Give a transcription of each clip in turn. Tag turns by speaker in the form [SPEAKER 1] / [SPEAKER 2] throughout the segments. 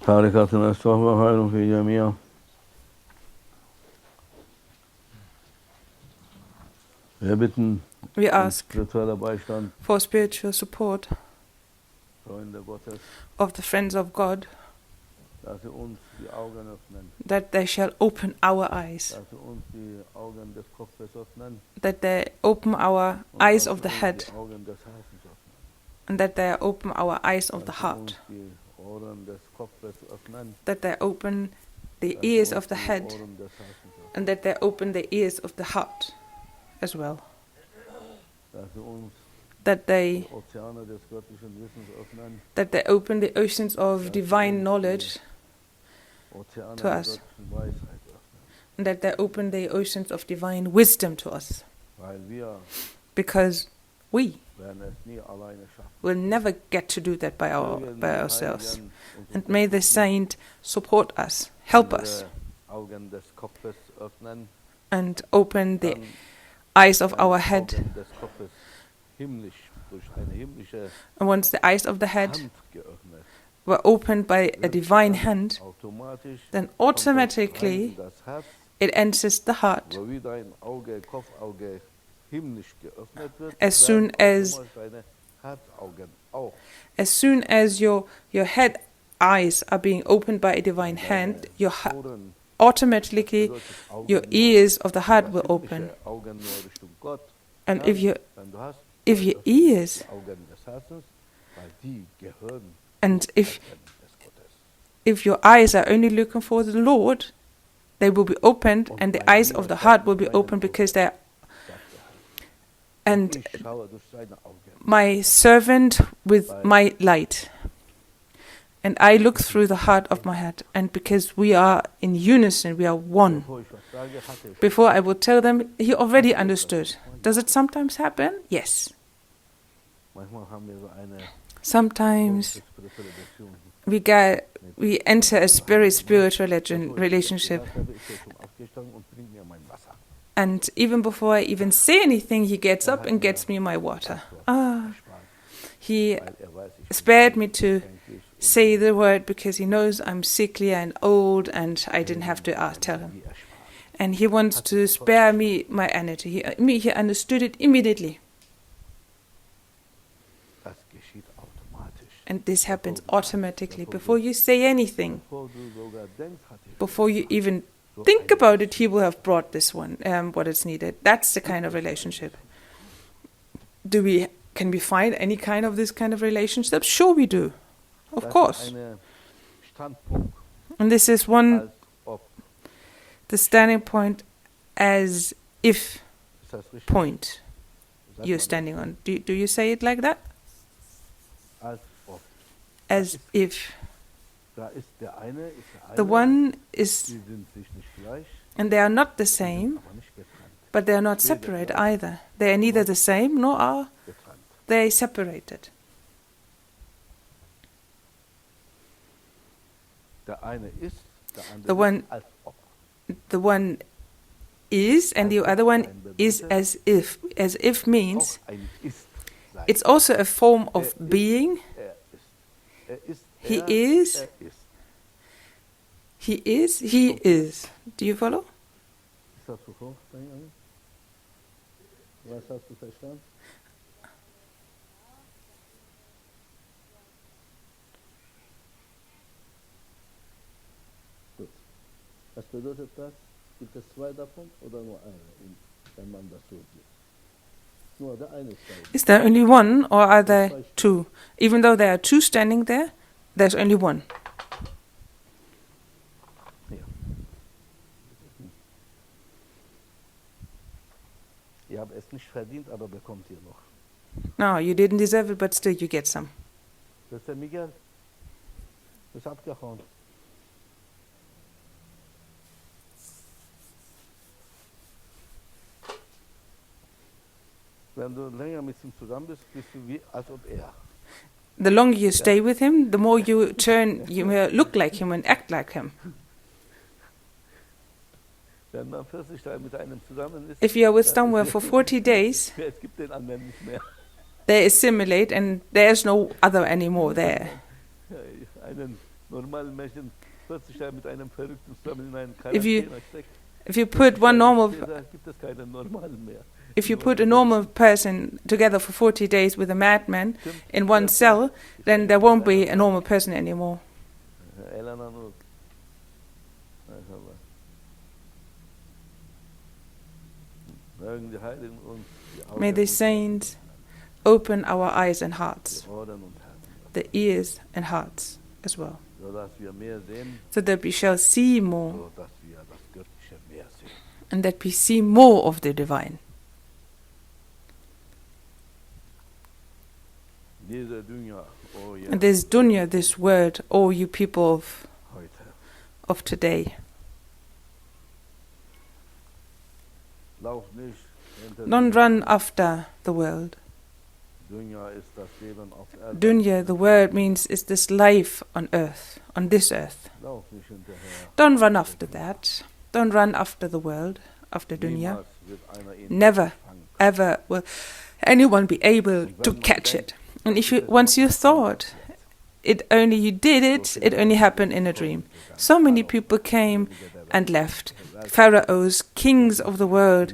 [SPEAKER 1] Margaretenstr Heilung für Jamia. Wir bitten
[SPEAKER 2] We ask
[SPEAKER 1] spiritueller Beistand
[SPEAKER 2] for spiritual support
[SPEAKER 1] Freunde Gottes,
[SPEAKER 2] of the friends of God,
[SPEAKER 1] dass sie uns die Augen öffnen,
[SPEAKER 2] that they shall open our eyes,
[SPEAKER 1] dass sie uns die Augen des Kopfes öffnen
[SPEAKER 2] that they open our
[SPEAKER 1] und
[SPEAKER 2] eyes
[SPEAKER 1] dass
[SPEAKER 2] of
[SPEAKER 1] sie
[SPEAKER 2] the
[SPEAKER 1] uns
[SPEAKER 2] head,
[SPEAKER 1] die Augen des Herzens öffnen,
[SPEAKER 2] and that they open our eyes of
[SPEAKER 1] dass
[SPEAKER 2] the
[SPEAKER 1] sie uns
[SPEAKER 2] heart,
[SPEAKER 1] die Ohren des Kopfes öffnen,
[SPEAKER 2] that they open the
[SPEAKER 1] dass sie
[SPEAKER 2] ears
[SPEAKER 1] uns
[SPEAKER 2] of the
[SPEAKER 1] die
[SPEAKER 2] head,
[SPEAKER 1] Ohren des Herzens öffnen,
[SPEAKER 2] and that they open the ears of the heart as well,
[SPEAKER 1] dass sie uns
[SPEAKER 2] that
[SPEAKER 1] die
[SPEAKER 2] they
[SPEAKER 1] Ozeane des göttlichen Wissens öffnen,
[SPEAKER 2] open the oceans of divine knowledge,
[SPEAKER 1] Ozeane
[SPEAKER 2] to
[SPEAKER 1] der
[SPEAKER 2] us.
[SPEAKER 1] göttlichen Weisheit öffnen,
[SPEAKER 2] and that they open the oceans of divine wisdom to us,
[SPEAKER 1] weil wir
[SPEAKER 2] because we
[SPEAKER 1] werden es nie alleine schaffen.
[SPEAKER 2] will never get to do that by
[SPEAKER 1] Mögen die
[SPEAKER 2] ourselves.
[SPEAKER 1] Heiligen uns
[SPEAKER 2] And may the
[SPEAKER 1] unterstützen,
[SPEAKER 2] saint support us, help us,
[SPEAKER 1] unsere Augen des Kopfes öffnen,
[SPEAKER 2] and open the
[SPEAKER 1] dann
[SPEAKER 2] eyes of
[SPEAKER 1] werden
[SPEAKER 2] our
[SPEAKER 1] die
[SPEAKER 2] head.
[SPEAKER 1] Augen des Kopfes himmlisch durch eine himmlische
[SPEAKER 2] And once the eyes of the head
[SPEAKER 1] Hand geöffnet,
[SPEAKER 2] were opened by a
[SPEAKER 1] wird
[SPEAKER 2] divine
[SPEAKER 1] dann
[SPEAKER 2] hand,
[SPEAKER 1] automatisch
[SPEAKER 2] then
[SPEAKER 1] kommt es rein
[SPEAKER 2] automatically
[SPEAKER 1] in das Herz,
[SPEAKER 2] it enters the heart.
[SPEAKER 1] wo wieder ein Auge, Kopfauge himmlisch geöffnet wird,
[SPEAKER 2] As soon
[SPEAKER 1] werden
[SPEAKER 2] as-
[SPEAKER 1] automatisch deine Herzaugen auch.
[SPEAKER 2] As soon as your head eyes are being opened by a divine hand, your
[SPEAKER 1] Ohren,
[SPEAKER 2] automatically
[SPEAKER 1] bedeutet Augen
[SPEAKER 2] your
[SPEAKER 1] nur,
[SPEAKER 2] ears of the
[SPEAKER 1] das
[SPEAKER 2] heart will open.
[SPEAKER 1] himmlische Augen nur Richtung Gott.
[SPEAKER 2] And
[SPEAKER 1] Dann,
[SPEAKER 2] if you
[SPEAKER 1] wenn du hast,
[SPEAKER 2] if your
[SPEAKER 1] öffnen sich
[SPEAKER 2] ears
[SPEAKER 1] die Augen des Herzens, weil die gehören
[SPEAKER 2] and
[SPEAKER 1] zum
[SPEAKER 2] if
[SPEAKER 1] Erkennen des Gottes.
[SPEAKER 2] if your eyes are only looking for the Lord, they will be opened, and the eyes of the heart will be opened because they are. And
[SPEAKER 1] Ich schaue durch seine Augen.
[SPEAKER 2] my servant with my light, and I look through the heart of my head, and because we are in unison, we are one.
[SPEAKER 1] Bevor ich was sage, hat er schon.
[SPEAKER 2] Before I will tell them, he already understood. Does it sometimes happen? Yes.
[SPEAKER 1] Manchmal haben wir so eine
[SPEAKER 2] Sometimes
[SPEAKER 1] komische spirituelle Beziehung.
[SPEAKER 2] we enter a spiritual relationship,
[SPEAKER 1] Gesagt habe, ist er schon aufgestanden und bringt mir mein Wasser.
[SPEAKER 2] and even before I even say anything, he gets up and gets me my water. He
[SPEAKER 1] Weil er weiß, ich bin
[SPEAKER 2] spared me to
[SPEAKER 1] kränklich und
[SPEAKER 2] say the word because he knows I'm sickly and old, and I didn't have to tell him.
[SPEAKER 1] wie er spart.
[SPEAKER 2] And he wants to spare me my energy. He understood it immediately.
[SPEAKER 1] Das geschieht automatisch.
[SPEAKER 2] And this happens automatically. Before you say anything,
[SPEAKER 1] Bevor du sogar denkst, hat er
[SPEAKER 2] before you even
[SPEAKER 1] so
[SPEAKER 2] think
[SPEAKER 1] eine
[SPEAKER 2] about it, he will have brought this one, what is needed. That's the kind of relationship. Can we find any kind of this kind of relationship? Sure we do. Of
[SPEAKER 1] Das
[SPEAKER 2] course.
[SPEAKER 1] ist ein Standpunkt,
[SPEAKER 2] And this is one,
[SPEAKER 1] als ob.
[SPEAKER 2] the standing point as if
[SPEAKER 1] Ist das richtig?
[SPEAKER 2] point
[SPEAKER 1] Sagt
[SPEAKER 2] you're
[SPEAKER 1] man
[SPEAKER 2] standing on. Do you say it like that?
[SPEAKER 1] das? Als ob.
[SPEAKER 2] As if.
[SPEAKER 1] Da ist der eine, ist der
[SPEAKER 2] The
[SPEAKER 1] eine,
[SPEAKER 2] one is,
[SPEAKER 1] die sind sich nicht gleich,
[SPEAKER 2] and they are not the
[SPEAKER 1] die sind
[SPEAKER 2] same,
[SPEAKER 1] aber nicht getrennt.
[SPEAKER 2] but they are not separate either. They are neither the same nor are
[SPEAKER 1] Getrennt.
[SPEAKER 2] they separated.
[SPEAKER 1] Der eine ist, der andere
[SPEAKER 2] The one-
[SPEAKER 1] ist als ob.
[SPEAKER 2] The one is, and the other one is as if. As if means
[SPEAKER 1] Auch ein Ist sein.
[SPEAKER 2] it's also a form of
[SPEAKER 1] Er ist,
[SPEAKER 2] being.
[SPEAKER 1] Er ist. Er ist.
[SPEAKER 2] He
[SPEAKER 1] er,
[SPEAKER 2] is.
[SPEAKER 1] Er ist.
[SPEAKER 2] He is. He is. Do you follow?
[SPEAKER 1] Ist das so hoch, Benjamin? Was hast du verstanden? Gut. Was bedeutet das? Gibt es zwei davon oder nur eine, wenn man das so sieht? Nur der eine ist da.
[SPEAKER 2] Is there only one, or are there two? Even though there are two standing there, there's only one.
[SPEAKER 1] Ja. Ihr habt es nicht verdient, aber bekommt ihr noch.
[SPEAKER 2] No, you didn't deserve it, but still you get some.
[SPEAKER 1] Das ist der Miguel. Das ist abgehauen. Wenn du länger mit ihm zusammen bist, bist du wie als ob er.
[SPEAKER 2] The longer you stay with him, the more you look like him and act like him.
[SPEAKER 1] Wenn man 40 Tage mit einem zusammen ist,
[SPEAKER 2] If you are with someone for 40 days,
[SPEAKER 1] es gibt den anderen nicht mehr.
[SPEAKER 2] they assimilate and there's no other anymore there.
[SPEAKER 1] Einen
[SPEAKER 2] If you put one normal If you put a normal person together for 40 days with a madman in one cell, then there won't be a normal person anymore. May the saints open our eyes and hearts, the ears and hearts as well, so that we shall see more, and that we see more of the divine. And this dunya, this word, all you people of today, don't run after the world. Dunya, the word means, is this life on earth, on this earth. Don't run after that. Don't run after the world, after dunya. Never, ever will anyone be able to catch it. And if you, once you thought you did it, it only happened in a dream. So many people came and left. Pharaohs, kings of the world,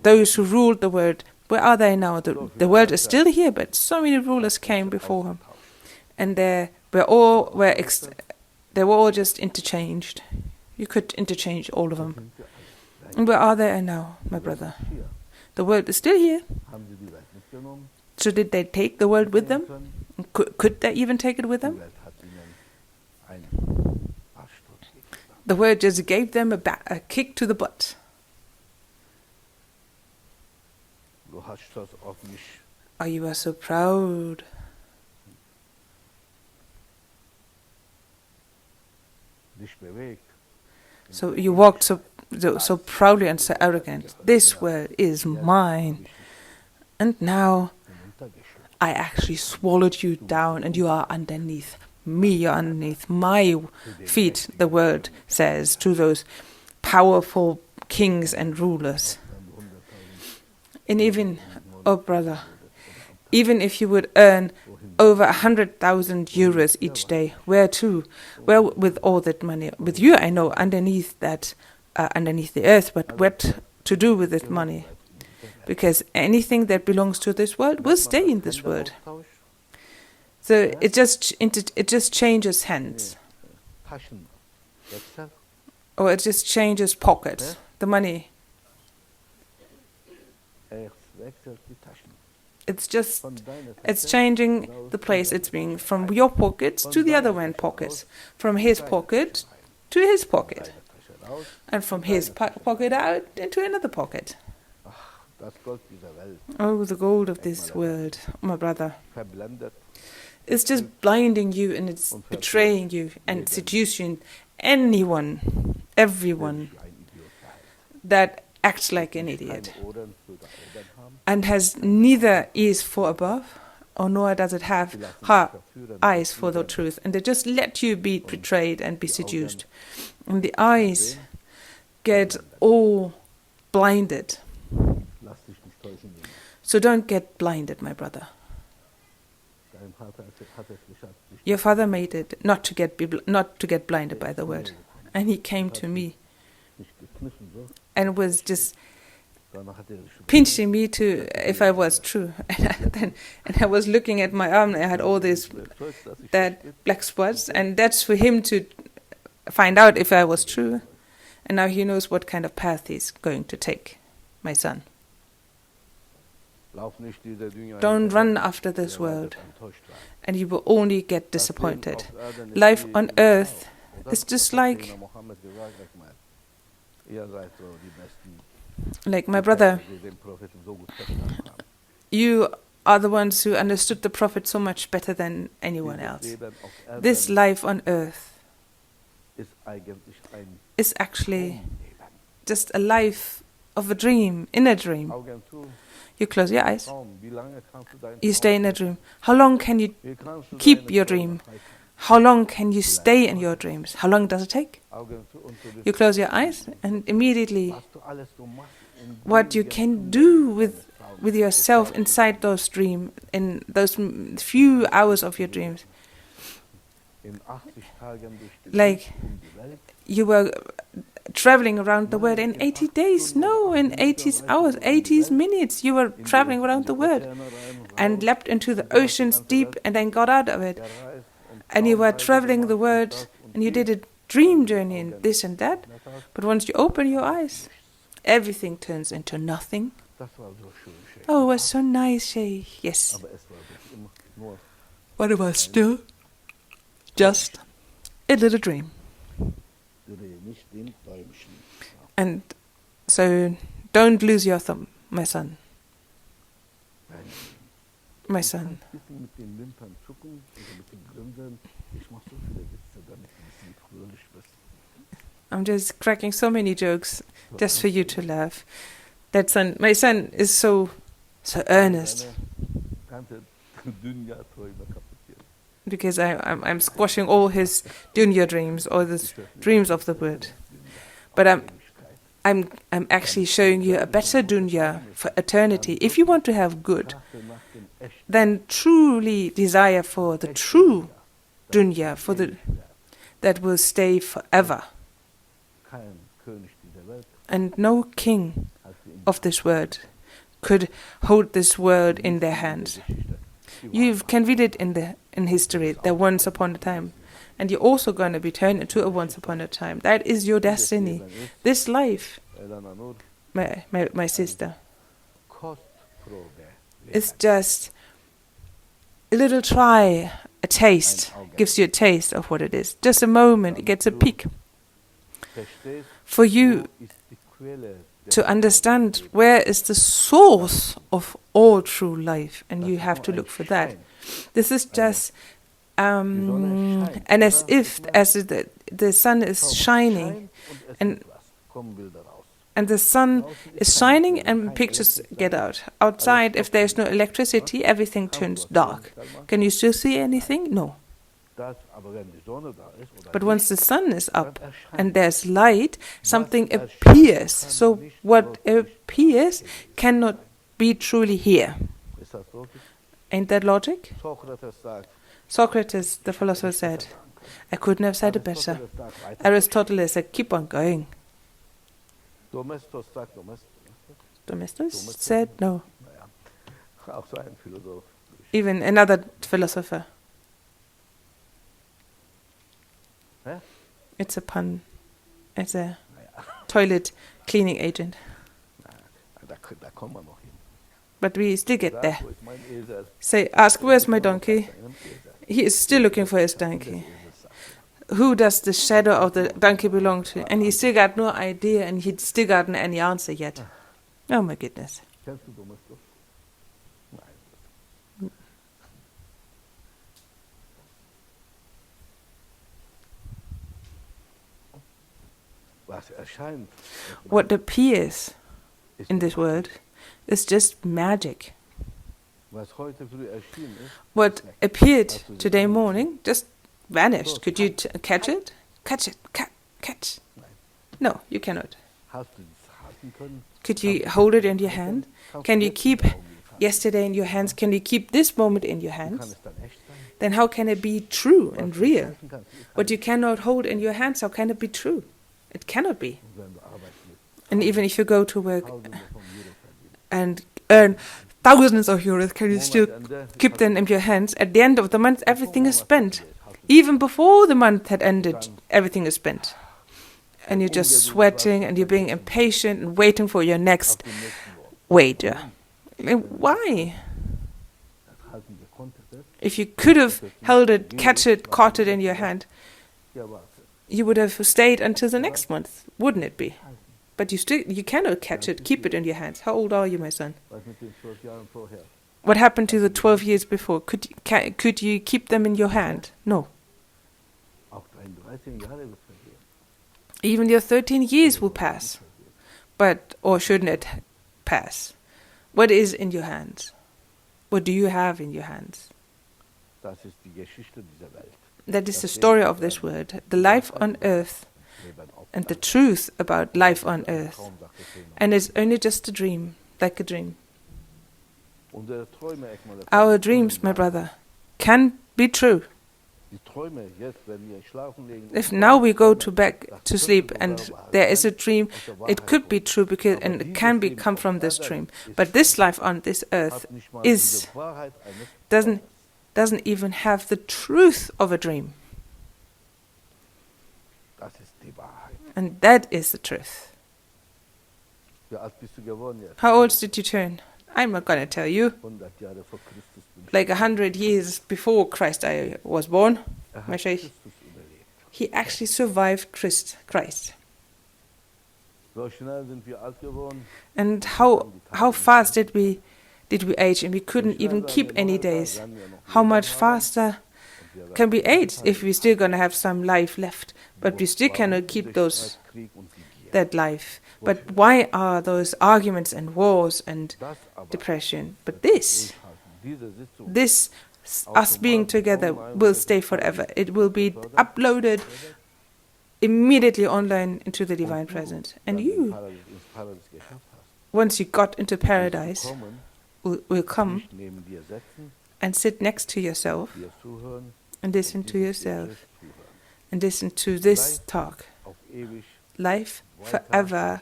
[SPEAKER 2] those who ruled the world, where are they now? The world is still here, but so many rulers came before him, and they were all just interchanged. You could interchange all of them. And where are they now, my brother? The world is still here. So did they take the world with them? Could they even take it with them? The world just gave them a kick to the butt. Oh, you are so proud. So you walked so proudly and so arrogant. This world is mine. And now I actually swallowed you down, and you are underneath me, you're underneath my feet, the word says to those powerful kings and rulers. And even, oh brother, even if you would earn over 100,000 euros each day, where to? Where with all that money? With you, I know, underneath that, underneath the earth, but what to do with that money? Because anything that belongs to this world will stay in this world. So it just changes hands, or it just changes pockets. The money. It's changing the place. It's being from your pockets to the other one's pockets, from his pocket to his pocket, and from his pocket out into another pocket. Oh, the gold of this world, my brother. It's just blinding you, and it's betraying you and seducing anyone, everyone that acts like an idiot and has neither ears for above, or nor does it have eyes for the truth. And they just let you be betrayed and be seduced. And the eyes get all blinded. So don't get blinded, my brother. Your father made it not to get blinded by the word, and he came to me and was just pinching me to if I was true. And I was looking at my arm, and I had all that black spots, and that's for him to find out if I was true. And now he knows what kind of path he's going to take, my son. Don't run after this world, and you will only get disappointed. Life on earth is just like my brother. You are the ones who understood the Prophet so much better than anyone else. This life on earth is actually just a life of a dream, in a dream. You close your eyes. You stay in a dream. How long can you keep your dream? How long can you stay in your dreams? How long does it take? You close your eyes, and immediately what you can do with yourself inside those dreams, in those few hours of your dreams, Like you were traveling around the world in 80 days. No, in 80 hours, 80 minutes. You were traveling around the world and leapt into the oceans deep and then got out of it. And you were traveling the world and you did a dream journey and this and that. But once you open your eyes, everything turns into nothing. Oh, it was so nice, Sheikh. Yes. But it was still just a little dream. And so don't lose your thumb, my son. My son. I'm just cracking so many jokes just for you to laugh. That son, my son is so earnest. Because I'm squashing all his dunya dreams, or the dreams of the world. But I'm actually showing you a better dunya for eternity. If you want to have good, then truly desire for the true dunya, for that will stay forever. And no king of this world could hold this world in their hands. You can read it in history, that once upon a time. And you're also going to be turned into a once upon a time. That is your destiny. This life, my sister, is just a little try, a taste. Gives you a taste of what it is. Just a moment, it gets a peek. For you to understand where is the source of all true life, and you have to look for that. This is just and as the sun is shining, and the sun is shining and pictures get out. Outside, if there's no electricity, everything turns dark. Can you still see anything? No. But once the sun is up and there's light, something appears. So what appears cannot be truly here. Ain't that logic? Socrates, the philosopher, said, I couldn't have said it better. Aristotle said, keep on going. Domestos said no. Even another philosopher. It's a pun. It's a toilet cleaning agent. But we still get there. Say, ask, where's my donkey? He is still looking for his donkey. Who does the shadow of the donkey belong to? And he still got no idea, and he still gotten any answer yet. Oh my goodness. What appears in this world is just magic. What appeared today morning just vanished. Could you catch it? Catch it. Catch. No, you cannot. Could you hold it in your hand? Can you keep yesterday in your hands? Can you keep this moment in your hands? Then how can it be true and real? What you cannot hold in your hands, how can it be true? It cannot be. And even if you go to work and earn thousands of euros, can you still keep them in your hands? At the end of the month, everything is spent. Even before the month had ended, everything is spent. And you're just sweating and you're being impatient and waiting for your next wager. Why? If you could have held it, catch it, caught it in your hand, you would have stayed until the next month, wouldn't it be? But you cannot catch it, keep it in your hands. How old are you, my son? What happened to the 12 years before? Could you keep them in your hand? No. Even your 13 years will pass. Or shouldn't it pass? What is in your hands? What do you have in your hands? That is the story of this world, the life on earth, and the truth about life on earth. And it's only just a dream, like a dream. Our dreams, my brother, can be true. If now we go back to sleep and there is a dream, it could be true because and it can come from this dream. But this life on this earth doesn't even have the truth of a dream. And that is the truth. How old did you turn? I'm not going to tell you. Like 100 years before Christ I was born, my Sheikh. He actually survived Christ. And how fast did we age, and we couldn't even keep any days. How much faster can we age if we're still going to have some life left, but we still cannot keep that life. But why are those arguments and wars and depression? But this, us being together will stay forever. It will be uploaded immediately online into the Divine Presence. And you, once you got into paradise, will come and sit next to yourself and listen to yourself and listen to this talk. Life forever,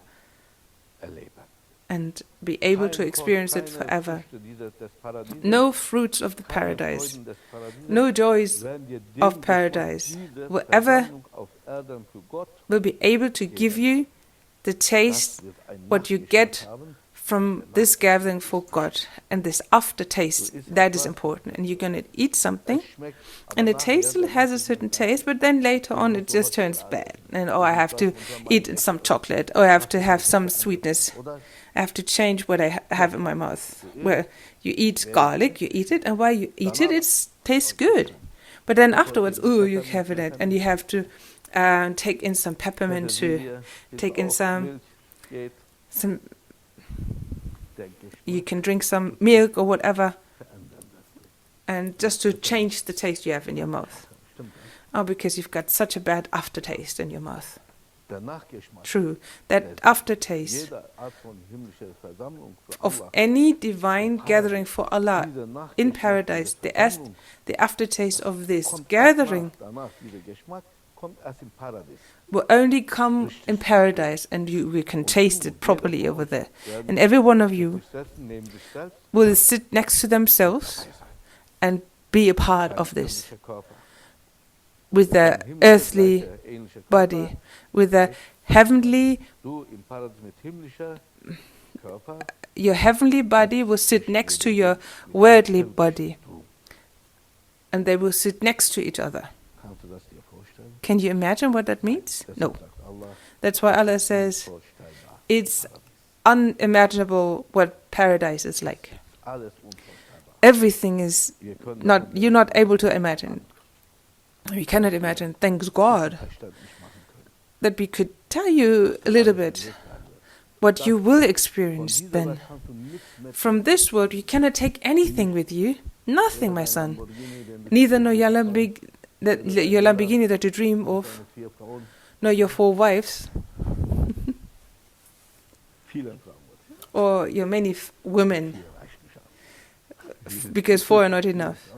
[SPEAKER 2] and be able to experience it forever. No fruits of the paradise, no joys of paradise will ever will be able to give you the taste, what you get from this gathering for God, and this aftertaste, that is important. And you're going to eat something, and the taste has a certain taste, but then later on it just turns bad. And I have to eat some chocolate, or I have to have some sweetness. I have to change what I have in my mouth. Well, you eat garlic, you eat it, and while you eat it, it tastes good. But then afterwards, you have it, and you have to take in some peppermint, to take in some. You can drink some milk or whatever, and just to change the taste you have in your mouth. Because you've got such a bad aftertaste in your mouth. True, that aftertaste of any divine gathering for Allah in paradise, the aftertaste of this gathering will only come in paradise, and we can taste it properly over there. And every one of you will sit next to themselves and be a part of this, with their earthly body, with their heavenly. Your heavenly body will sit next to your worldly body, and they will sit next to each other. Can you imagine what that means? No. That's why Allah says it's unimaginable what paradise is like. Everything is you're not able to imagine. We cannot imagine, thanks God, that we could tell you a little bit what you will experience then. From this world, you cannot take anything with you. Nothing, my son. Neither your Lamborghini that you dream of, nor your 4 wives, or your many women, because 4 are not enough.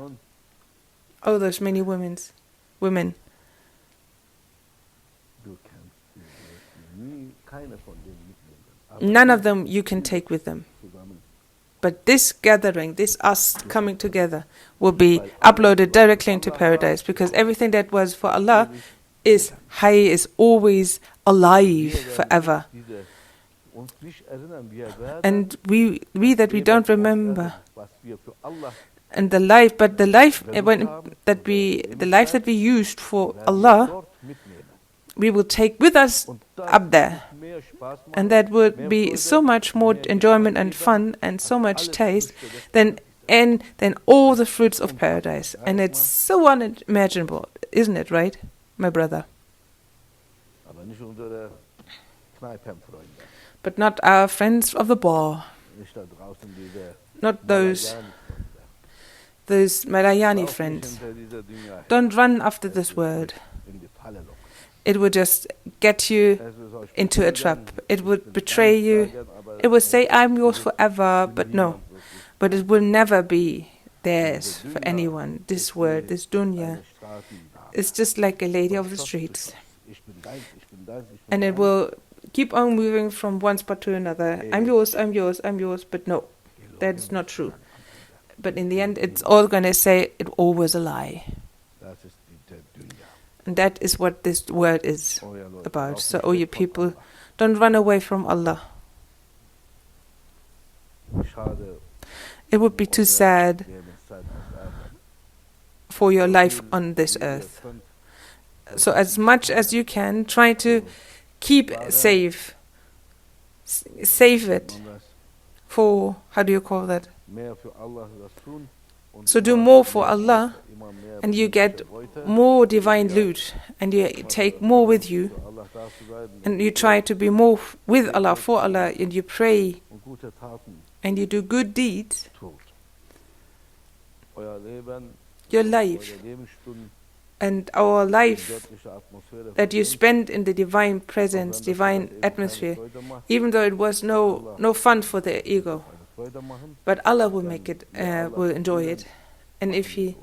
[SPEAKER 2] Oh, those many women. None of them you can take with them. But this gathering, this us coming together, will be uploaded directly into paradise, because everything that was for Allah is Hayy, is always alive forever. And we that we don't remember, and the life that we used for Allah, we will take with us up there, and that would be so much more enjoyment and fun and so much taste than all the fruits of paradise. And it's so unimaginable, isn't it, right, my brother? But not our friends of the bar, not those Malayani friends. Don't run after this world. It would just get you into a trap. It would betray you. It would say, I'm yours forever, but no. But it will never be theirs for anyone. This world, this dunya, It's just like a lady of the streets. And it will keep on moving from one spot to another. I'm yours, I'm yours, I'm yours. But no, that is not true. But in the end, it's all going to say it all was a lie. And that is what this word is about. So, oh, you people, don't run away from Allah. It would be too sad for your life on this earth. So as much as you can, try to keep safe. Save it for, how do you call that? So do more for Allah, and you get more divine loot, and you take more with you, and you try to be more with Allah, for Allah, and you pray, and you do good deeds. Your life and our life that you spend in the divine presence, divine atmosphere, even though it was no fun for the ego, but Allah will make it, will enjoy it, and if we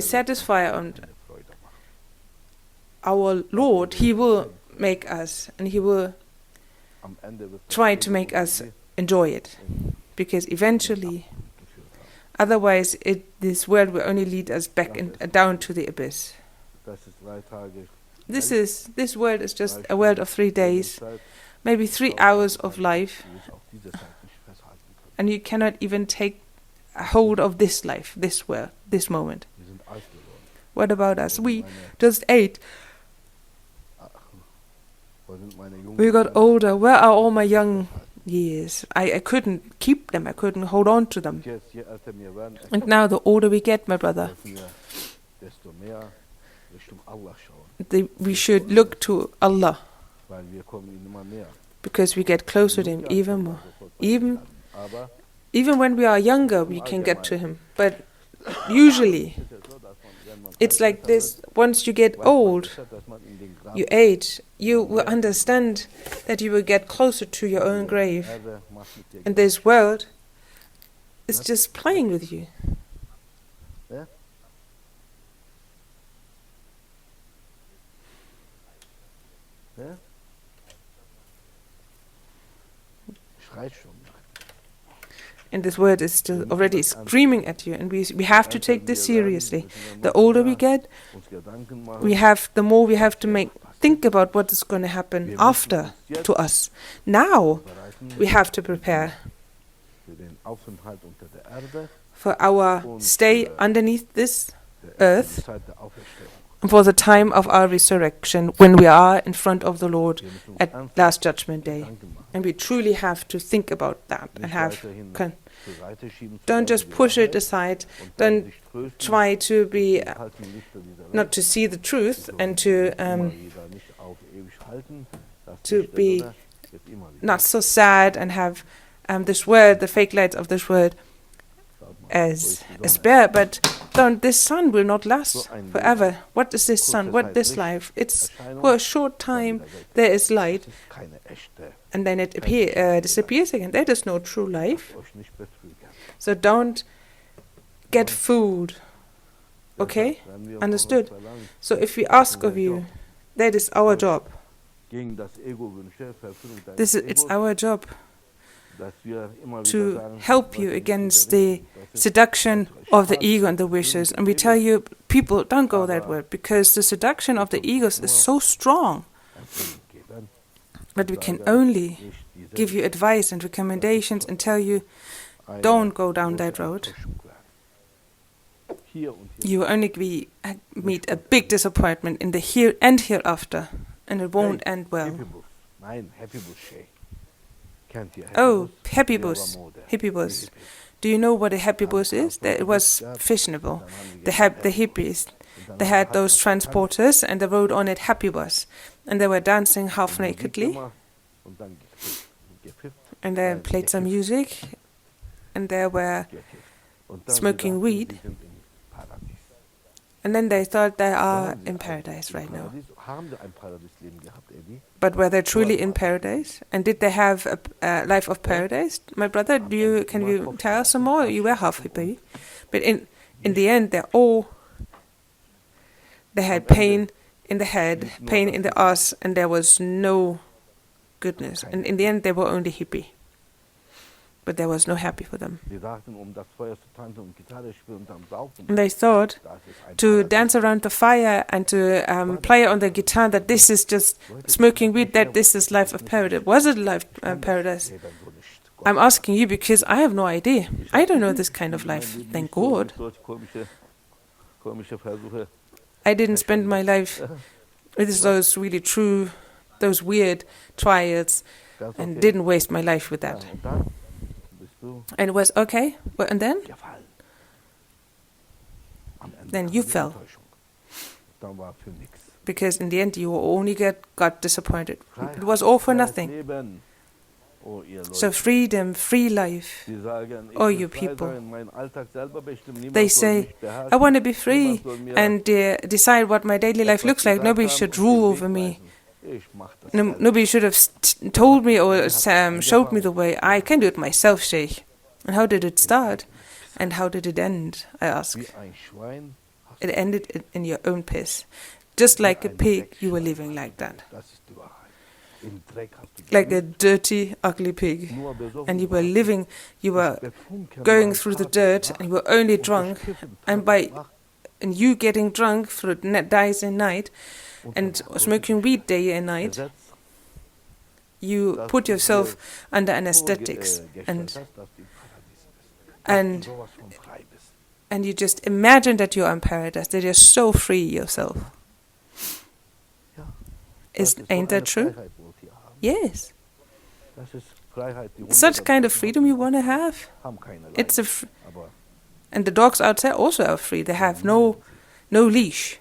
[SPEAKER 2] satisfy on our Lord, He will make us, and He will try to make us enjoy it, because eventually, otherwise, this world will only lead us back down to the abyss. This world is just a world of 3 days, maybe 3 hours of life, and you cannot even take a hold of this life, this world, this moment. What about us? We just ate. We got older. Where are all my young years? I couldn't keep them. I couldn't hold on to them. And now the older we get, my brother, we should look to Allah, because we get closer to Him even more. Even when we are younger, we can get to Him. But usually, it's like this. Once you get old, you age, you will understand that you will get closer to your own grave. And this world is just playing with you. And this word is still already screaming at you, and we have to take this seriously. The older we get, the more we have to think about what is going to happen after to us. Now we have to prepare for our stay underneath this earth, and for the time of our resurrection, when we are in front of the Lord at Last Judgment Day. And we truly have to think about that and don't just push it aside. Don't try to be not to see the truth and to be not so sad and have this word, the fake lights of this word, as a spare. But this sun will not last forever. What is this sun? What this life? It's for a short time. There is light, and then it disappears again. That is no true life. So don't get fooled. Okay? Understood? So if we ask of you, that is our job. It's our job to help you against the seduction of the ego and the wishes. And we tell you, people, don't go that way, because the seduction of the egos is so strong. But we can only give you advice and recommendations and tell you, don't go down that road. You will only meet a big disappointment in the here and hereafter, and it won't end well. Oh, happy bus. Do you know what a happy bus is? It was fashionable. The hippies, they had those transporters, and they rode on it happy bus, and they were dancing half nakedly, and they played some music, and they were smoking weed, and then they thought they are in paradise right now. But were they truly in paradise? And did they have a life of paradise? My brother, can you tell us some more? You were half hippie. But in the end, they're all They had pain in the head, pain in the ass, and there was no goodness. And in the end, they were only hippie. But there was no happy for them. And they thought to dance around the fire and to play on the guitar, that this is just smoking weed, that this is life of paradise. Was it life paradise? I'm asking you because I have no idea. I don't know this kind of life, thank God. I didn't spend my life with those really true, those weird trials, and didn't waste my life with that. And it was okay, and then? Then you fell. Because in the end you only got disappointed. It was all for nothing. So freedom, free life. Oh, you people. They say, I want to be free and decide what my daily life looks like. Nobody should rule over me. Nobody should have told me or showed me the way. I can do it myself, Sheikh. And how did it start? And how did it end, I ask. It ended in your own piss. Just like a pig, you were living like that. Like a dirty, ugly pig. And you were living, you were going through the dirt, and you were only drunk. And you getting drunk through days and night, and smoking weed day and night, you put yourself under anesthetics, and you just imagine that you're in paradise, that you're so free yourself. Ain't that true? Yes. Such kind of freedom you want to have. And the dogs outside also are free. They have no leash.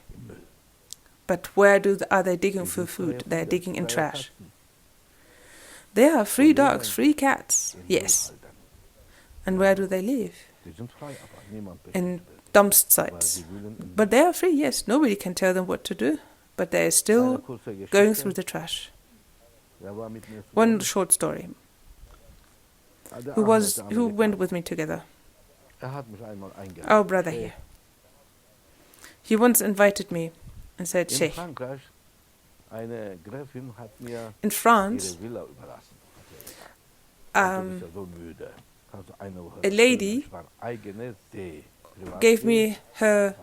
[SPEAKER 2] But where are they digging for food? They're digging in trash. They are free dogs, free cats. Yes. And where do they live? In dump sites. But they are free, yes. Nobody can tell them what to do. But they're still going through the trash. One short story. Who went with me together? Our brother here. He once invited me and said, Sheikh, in France, a lady gave me her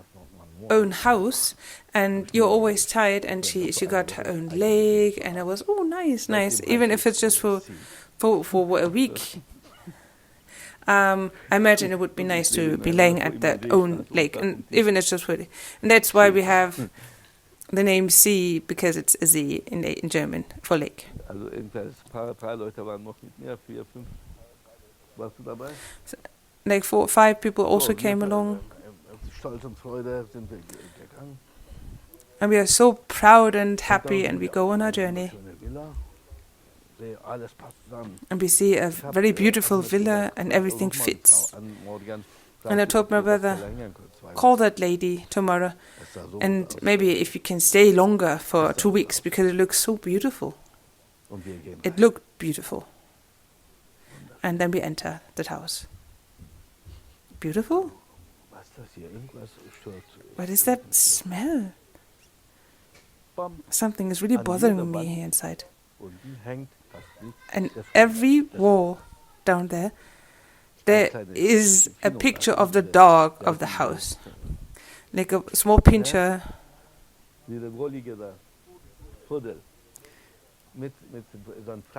[SPEAKER 2] own house, and you're always tired, and she got her own lake, and I was, oh, nice, even if it's just for a week. I imagine it would be nice to be laying at their own lake, and even if it's just for it. And that's why we have the name See, because it's a See in German for lake. Like 4 or 5 people also came along. And we are so proud and happy, and we go on our journey. And we see a very beautiful villa, and everything fits. And I told my brother, call that lady tomorrow, and maybe if you can stay longer for 2 weeks, because it looks so beautiful. It looked beautiful. And then we enter that house. Beautiful? What is that smell? Something is really bothering me here inside. And every wall down there is a picture of the dog of the house. Like a small pincher.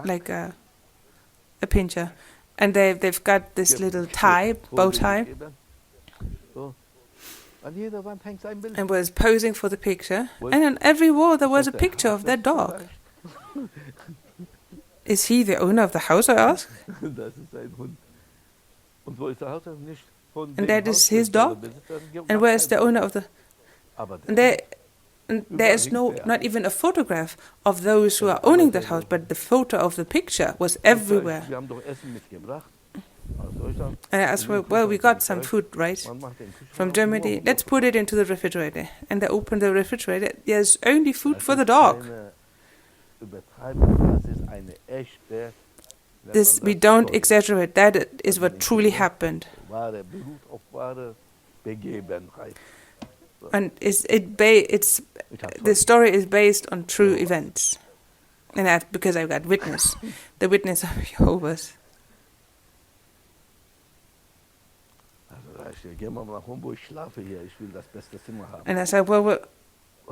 [SPEAKER 2] Like a pincher. And they've got this little bow tie. And was posing for the picture. And on every wall there was a picture of that dog. Is he the owner of the house, I asked? And that is his dog? And where is the owner of the... And there is not even a photograph of those who are owning that house, but the photo of the picture was everywhere. And I asked, well, we got some food, right? From Germany. Let's put it into the refrigerator. And they opened the refrigerator. There's only food for the dog. This, we don't exaggerate. That is what truly happened. And the story is based on true events. And that's because I've got witness, the witness of Jehovah's. And I said, well,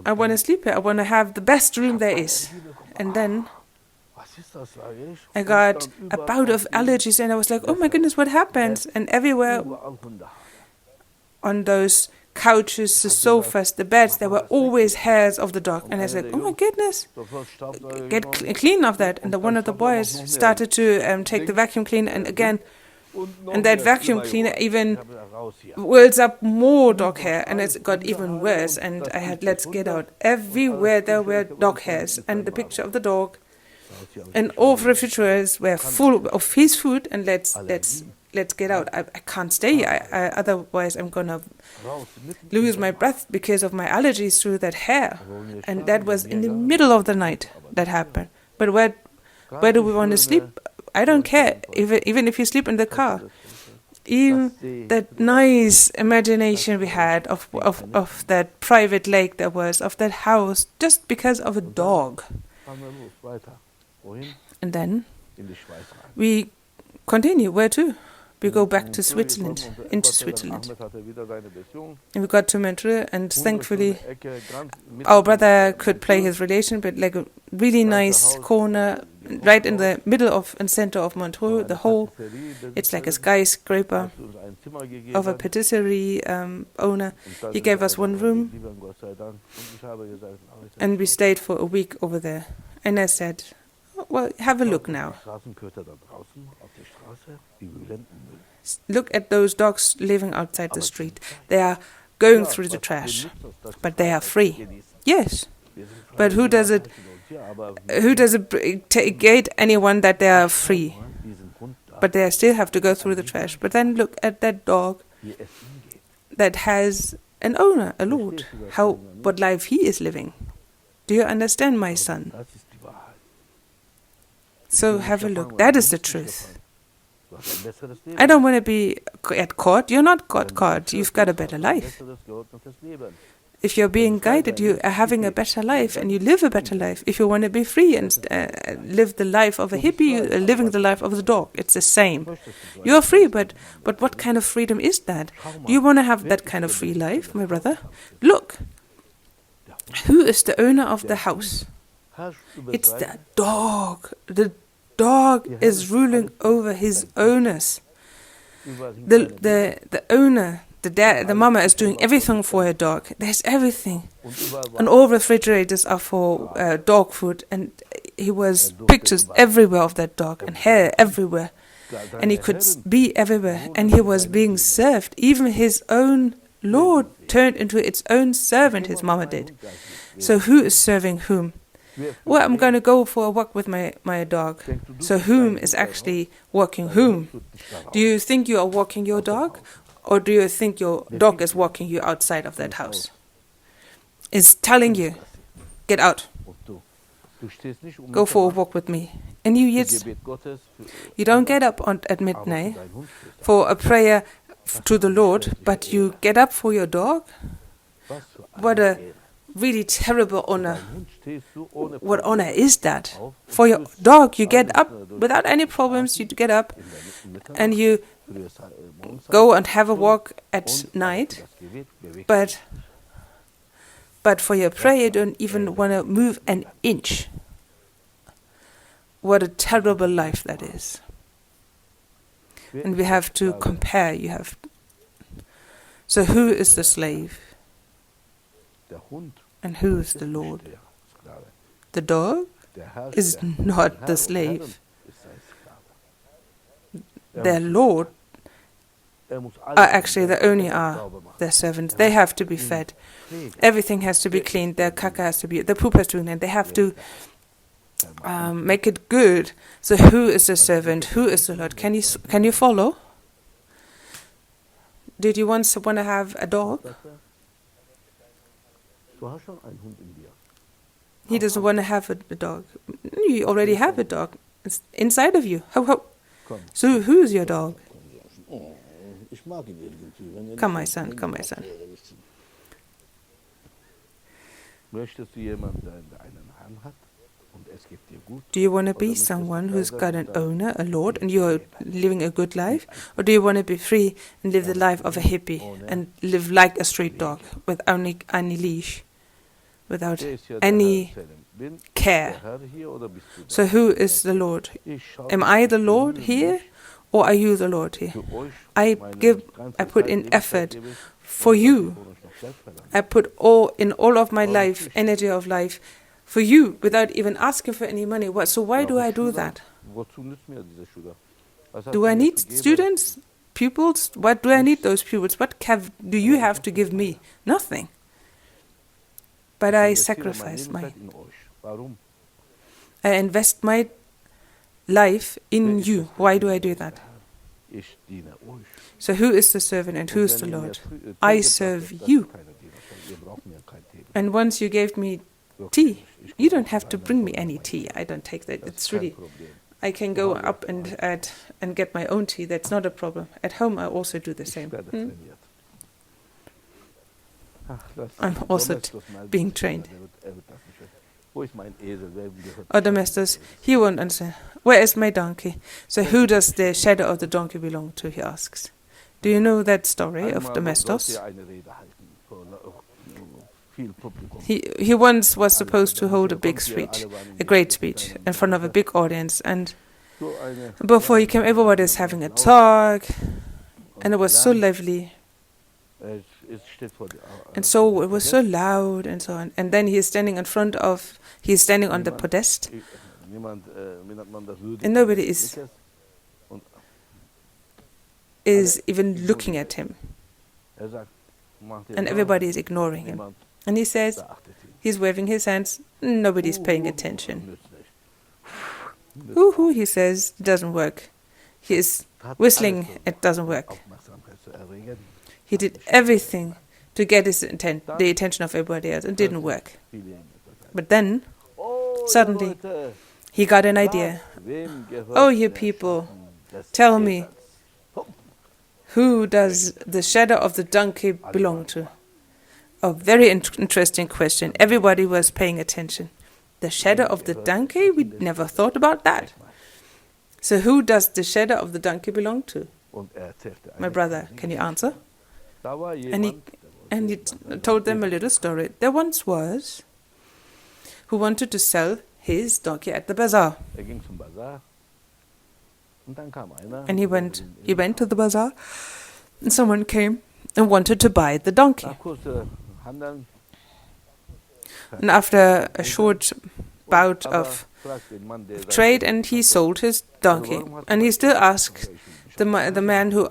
[SPEAKER 2] I want to sleep here. I want to have the best room there is. And then I got a bout of allergies, and I was like, oh my goodness, what happens? And everywhere on those couches, the sofas, the beds, there were always hairs of the dog. And I said, oh my goodness, get clean of that. And one of the boys started to take the vacuum cleaner, and again, and that vacuum cleaner even whirls up more dog hair, and it got even worse. And I had, let's get out. Everywhere there were dog hairs, and the picture of the dog, and all the refrigerators were full of his food. And let's get out. I can't stay here. Otherwise I'm gonna lose my breath because of my allergies through that hair. And that was in the middle of the night that happened. But where do we want to sleep? I don't care, even if you sleep in the car. Even that nice imagination we had of that private lake there was, of that house, just because of a dog. And then we continue. Where to? We go back to Switzerland, into Switzerland. And we got to Montreux, and thankfully our brother could play his relation, but like a really nice corner, right in the middle of and center of Montreux, the whole, it's like a skyscraper of a patisserie owner. He gave us one room, and we stayed for a week over there. And I said, well, have a look now. Look at those dogs living outside the street. They are going through the trash, but they are free. Yes, but who does it gate anyone that they are free? But they still have to go through the trash. But then look at that dog that has an owner, a lord. What life he is living. Do you understand, my son? So have a look. That is the truth. I don't want to be at court. You're not caught. You've got a better life. If you're being guided, you are having a better life, and you live a better life. If you want to be free and live the life of a hippie, you're living the life of the dog. It's the same. You're free, but what kind of freedom is that? Do you want to have that kind of free life, my brother? Look. Who is the owner of the house? It's the dog. The dog is ruling over his owners. The owner, the mama is doing everything for her dog. There's everything. And all refrigerators are for dog food. And he was pictures everywhere of that dog and hair everywhere. And he could be everywhere. And he was being served. Even his own Lord turned into its own servant, his mama did. So who is serving whom? Well, I'm going to go for a walk with my dog. So whom is actually walking whom? Do you think you are walking your dog? Or do you think your dog is walking you outside of that house? It's telling you, get out. Go for a walk with me. And you don't get up at midnight for a prayer to the Lord, but you get up for your dog? What a really terrible honor. What honor is that? For your dog, you get up without any problems. You get up and you go and have a walk at night. But for your prayer, you don't even want to move an inch. What a terrible life that is. And we have to compare. So who is the slave? And who is the Lord? The dog is not the slave. Their Lord only are their servants. They have to be fed. Everything has to be cleaned. Their caca has to be, the poop has to be, and they have to make it good. So who is the servant? Who is the Lord? Can you follow? Did you once want to have a dog? He doesn't want to have a dog. You already have a dog. It's inside of you. Ho. So who is your dog? Come, my son. Do you want to be someone who's got an owner, a lord, and you're living a good life? Or do you want to be free and live the life of a hippie and live like a street dog with only any leash, without any care? So who is the Lord? Am I the Lord here, or are you the Lord here? I put in effort for you. I put all of my life, energy of life, for you, without even asking for any money. So why do I do that? Do I need students, pupils? What do I need those pupils? What do you have to give me? Nothing. But I sacrifice I invest my life in you. Why do I do that? So who is the servant and who is the Lord? I serve you. And once you gave me tea, you don't have to bring me any tea. I don't take that. It's really, I can go up and get my own tea. That's not a problem. At home, I also do the same. I'm also being trained. Other masters, he won't answer. Where is my donkey? So who does the shadow of the donkey belong to, he asks. Do you know that story of the masters? He once was supposed to hold a big speech, a great speech, in front of a big audience, and before he came, everybody was having a talk, and it was so lively, and so it was so loud, and so on. And then he's standing on the podest, and nobody is even looking at him, and everybody is ignoring him. And he says, he's waving his hands, nobody's paying attention. Hoo-hoo, he says, it doesn't work. He is whistling, it doesn't work. He did everything to get the attention of everybody else, and it didn't work. But then, suddenly, he got an idea. Oh, you people, tell me, who does the shadow of the donkey belong to? A very interesting question. Everybody was paying attention. The shadow of the donkey? We never thought about that. So who does the shadow of the donkey belong to? My brother, can you answer? And he told them a little story. There once was who wanted to sell his donkey at the bazaar. And he went to the bazaar, and someone came and wanted to buy the donkey. And after a short bout of trade, and he sold his donkey. And he still asked the man who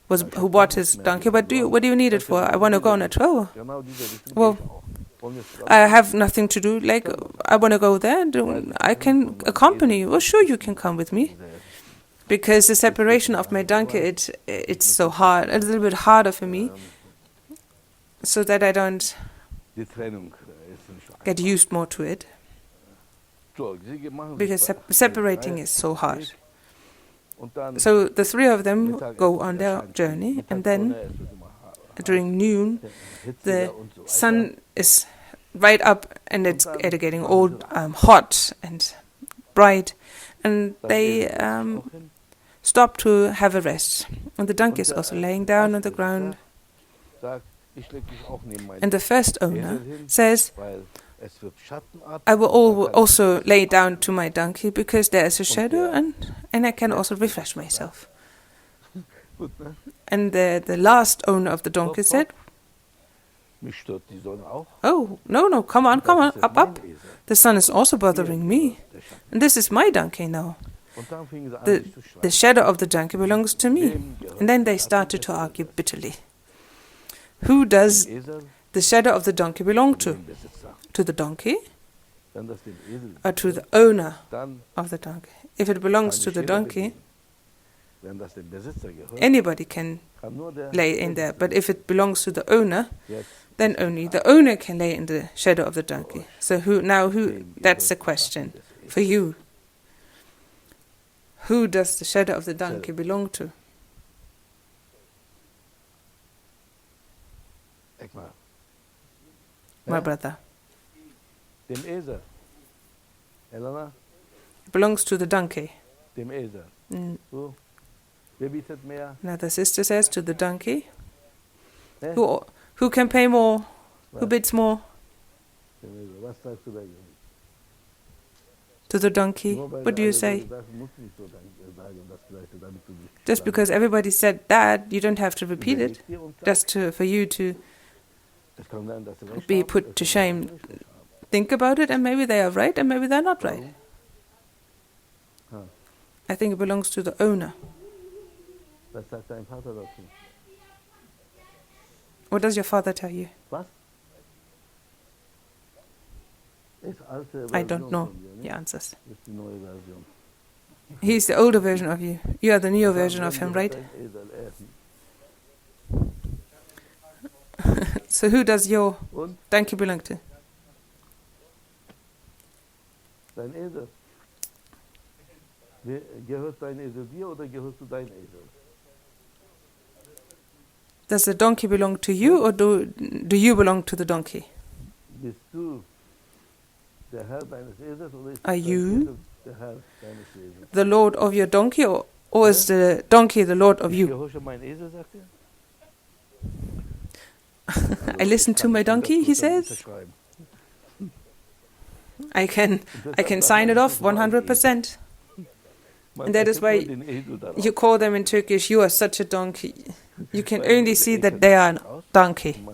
[SPEAKER 2] bought his donkey, what do you need it for? I want to go on a tour. Well, I have nothing to do. Like, I want to go there, and I can accompany you. Well, sure, you can come with me. Because the separation of my donkey, it's so hard, a little bit harder for me, so that I don't get used more to it. Because separating is so hard. So the three of them go on their journey, and then during noon, the sun is right up, and it's getting all hot and bright, and they stop to have a rest. And the donkey is also laying down on the ground. And the first owner says, I will also lay down to my donkey because there is a shadow, and I can also refresh myself. And the last owner of the donkey said, oh, no, come on, up. The sun is also bothering me. And this is my donkey now. The shadow of the donkey belongs to me. And then they started to argue bitterly. Who does the shadow of the donkey belong to? To the donkey? Or to the owner of the donkey? If it belongs to the donkey, anybody can lay in there. But if it belongs to the owner, then only the owner can lay in the shadow of the donkey. So who? That's the question for you. Who does the shadow of the donkey belong to? my brother.
[SPEAKER 1] Dem Esel. Elena?
[SPEAKER 2] It belongs to the donkey.
[SPEAKER 1] Dem Esel. So. Wer bietet mehr?
[SPEAKER 2] Now the sister says to the donkey,
[SPEAKER 1] Hä?
[SPEAKER 2] who can pay more?
[SPEAKER 1] Was?
[SPEAKER 2] Who bids more?
[SPEAKER 1] Dem Esel. Was sagst du dagegen?
[SPEAKER 2] To the donkey. What do you say? Just because everybody said that, you don't have to repeat it. Just for you to be put to shame. Think about it, and maybe they are right, and maybe they're not right. I think it belongs to the owner. What does your father tell you? I don't know, he answers. He's the older version of you. You are the newer version of him, right? So who does your donkey belong to?
[SPEAKER 1] Dein Esel. Gehört dein Esel dir oder gehörst du dein Esel?
[SPEAKER 2] Does the donkey belong to you, or do you belong to the donkey?
[SPEAKER 1] Bist du der Herr deines Esels oder ist
[SPEAKER 2] Are you
[SPEAKER 1] der Herr deines Esels?
[SPEAKER 2] The Lord of your donkey, or is the donkey the Lord of you?
[SPEAKER 1] Gehorche mein Esel, sagt er?
[SPEAKER 2] I listen to my donkey, he says. I can sign it off 100%. And that is why you call them in Turkish, you are such a donkey. You can only see that they are a donkey.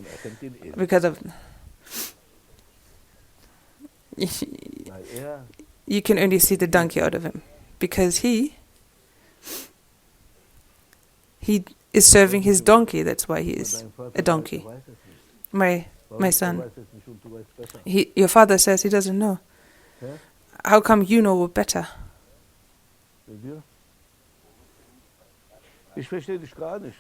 [SPEAKER 2] Because of... You can only see the donkey out of him. Because he is serving his donkey, that's why he is a donkey. My son, your father says he doesn't know. How come you know better?
[SPEAKER 1] Ich verstehe dich gar nicht.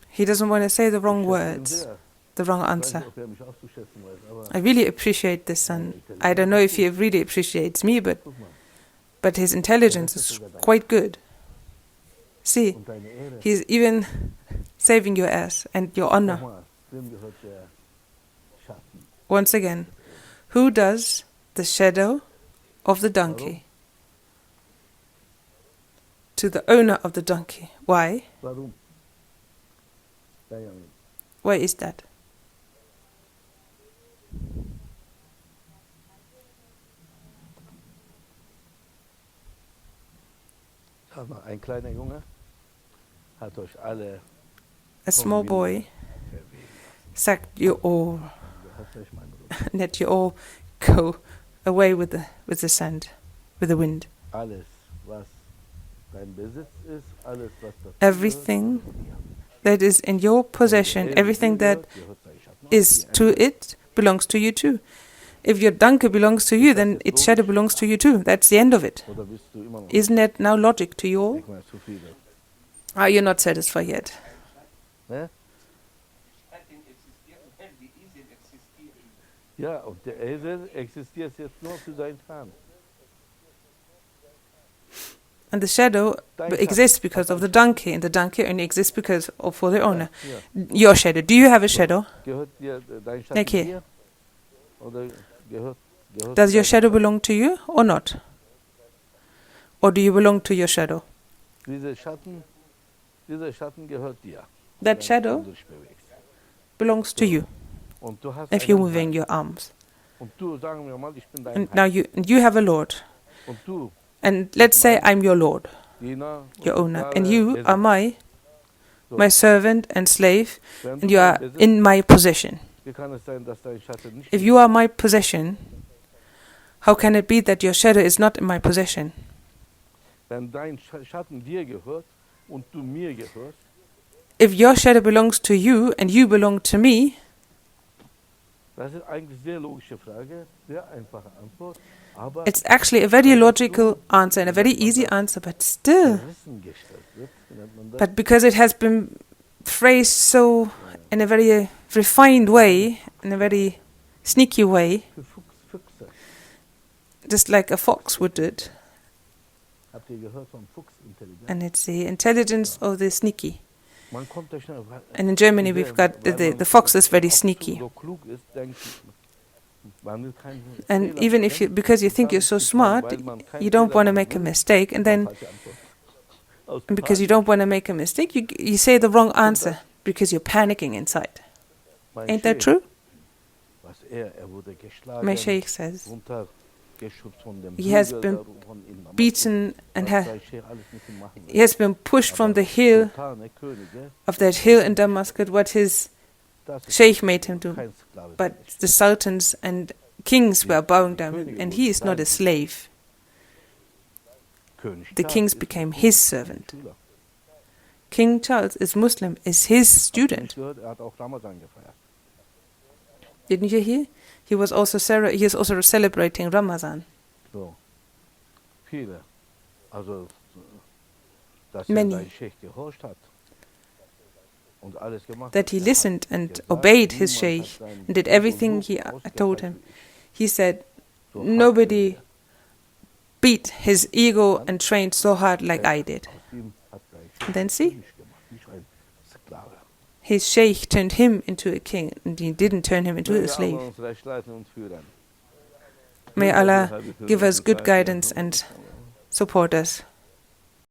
[SPEAKER 2] He doesn't want to say the wrong words, the wrong answer. I really appreciate this son. I don't know if he really appreciates me, but his intelligence is quite good. See, he's even saving your ass and your honor. Once again, who does the shadow of the donkey? To the owner of the donkey. Why? Why is that?
[SPEAKER 1] Ein kleiner Junge hat euch alle
[SPEAKER 2] a small boy sacked you all, let you all go away with the sand, with the wind.
[SPEAKER 1] Alles, was dein Besitz ist, alles, was
[SPEAKER 2] everything that is in your possession, everything that is to it, belongs to you too. If your donkey belongs to you, then its shadow belongs to you too. That's the end of it. Isn't that now logic to you all? Are you not satisfied yet?
[SPEAKER 1] Ja, und der Esel existiert jetzt nur für seinen Herrn.
[SPEAKER 2] And the shadow exists because of the donkey, and the donkey only exists because of for the owner. Your shadow. Do you have a shadow?
[SPEAKER 1] Gehört dir dein Schatten dir? Oder
[SPEAKER 2] does your shadow belong to you or not? Or do you belong to your shadow?
[SPEAKER 1] Dieser Schatten gehört dir.
[SPEAKER 2] That shadow belongs to you. If you're moving your arms. And now you have a Lord. And let's say I'm your Lord, your owner, and you are my servant and slave, and you are in my possession. If you are my possession, how can it be that your shadow is not in my possession? If your shadow belongs to you and you belong to me, it's actually a very logical answer and a very easy answer, but still. But because it has been phrased so in a very refined way, in a very sneaky way, just like a fox would do it.
[SPEAKER 1] Habt ihr gehört vom Fuchsintelligenz?
[SPEAKER 2] And it's the intelligence of the sneaky.
[SPEAKER 1] Man kommt da schnell,
[SPEAKER 2] And in Germany we've got the fox is very sneaky.
[SPEAKER 1] so klug ist, denkt man will keinen
[SPEAKER 2] And
[SPEAKER 1] Fehler
[SPEAKER 2] even if you,
[SPEAKER 1] machen,
[SPEAKER 2] because you think
[SPEAKER 1] dann
[SPEAKER 2] you're so
[SPEAKER 1] ist man,
[SPEAKER 2] smart,
[SPEAKER 1] weil man keinen
[SPEAKER 2] you don't
[SPEAKER 1] Fehler
[SPEAKER 2] want to
[SPEAKER 1] machen
[SPEAKER 2] make a
[SPEAKER 1] will,
[SPEAKER 2] mistake, and then
[SPEAKER 1] falsche Antwort. Aus
[SPEAKER 2] and because you
[SPEAKER 1] Panik.
[SPEAKER 2] don't want to make a mistake, you say the wrong answer because you're panicking inside.
[SPEAKER 1] Mein
[SPEAKER 2] Ain't that
[SPEAKER 1] Sheikh,
[SPEAKER 2] true?
[SPEAKER 1] was wurde geschlagen,
[SPEAKER 2] My Sheikh says
[SPEAKER 1] runtergeschubst von dem
[SPEAKER 2] he has
[SPEAKER 1] Hügel
[SPEAKER 2] been
[SPEAKER 1] da von in Damaskus.
[SPEAKER 2] beaten and
[SPEAKER 1] Was der Sheikh alles mit ihm machen
[SPEAKER 2] he
[SPEAKER 1] will.
[SPEAKER 2] has been pushed from the hill
[SPEAKER 1] Sultane, Könige,
[SPEAKER 2] of that hill in Damascus, what his
[SPEAKER 1] das ist
[SPEAKER 2] Sheikh made him do.
[SPEAKER 1] kein Sklave.
[SPEAKER 2] But the sultans and kings were bowing down, and he is not a slave.
[SPEAKER 1] König
[SPEAKER 2] The
[SPEAKER 1] Charles
[SPEAKER 2] kings
[SPEAKER 1] ist
[SPEAKER 2] became
[SPEAKER 1] ein
[SPEAKER 2] his servant.
[SPEAKER 1] Schüler.
[SPEAKER 2] King Charles is Muslim, is his
[SPEAKER 1] Habt ihr
[SPEAKER 2] student.
[SPEAKER 1] nicht gehört? Hat auch Ramadan gefeiert.
[SPEAKER 2] Didn't you hear? He was also he is also celebrating Ramadan.
[SPEAKER 1] So. Viele. Also, dass
[SPEAKER 2] Many.
[SPEAKER 1] sein Sheikh gehorcht hat und alles gemacht
[SPEAKER 2] That
[SPEAKER 1] hat.
[SPEAKER 2] he
[SPEAKER 1] Er
[SPEAKER 2] listened
[SPEAKER 1] hat
[SPEAKER 2] and
[SPEAKER 1] gesagt,
[SPEAKER 2] obeyed his
[SPEAKER 1] niemand
[SPEAKER 2] sheikh
[SPEAKER 1] hat seinen
[SPEAKER 2] and did
[SPEAKER 1] Sohn
[SPEAKER 2] everything
[SPEAKER 1] so
[SPEAKER 2] he
[SPEAKER 1] ausgezeigt
[SPEAKER 2] told him.
[SPEAKER 1] wie ich.
[SPEAKER 2] He said
[SPEAKER 1] So hart
[SPEAKER 2] nobody
[SPEAKER 1] sind
[SPEAKER 2] beat his ego and trained so hard like
[SPEAKER 1] wir.
[SPEAKER 2] I did.
[SPEAKER 1] Aus ihm hat sein
[SPEAKER 2] And
[SPEAKER 1] Sheikh
[SPEAKER 2] then see,
[SPEAKER 1] König gemacht, nicht ein Sklave.
[SPEAKER 2] his sheikh turned him into a king, and he didn't turn him into a
[SPEAKER 1] Möge Allah
[SPEAKER 2] slave.
[SPEAKER 1] uns recht leiten und führen.
[SPEAKER 2] May Allah give us good guidance and support us.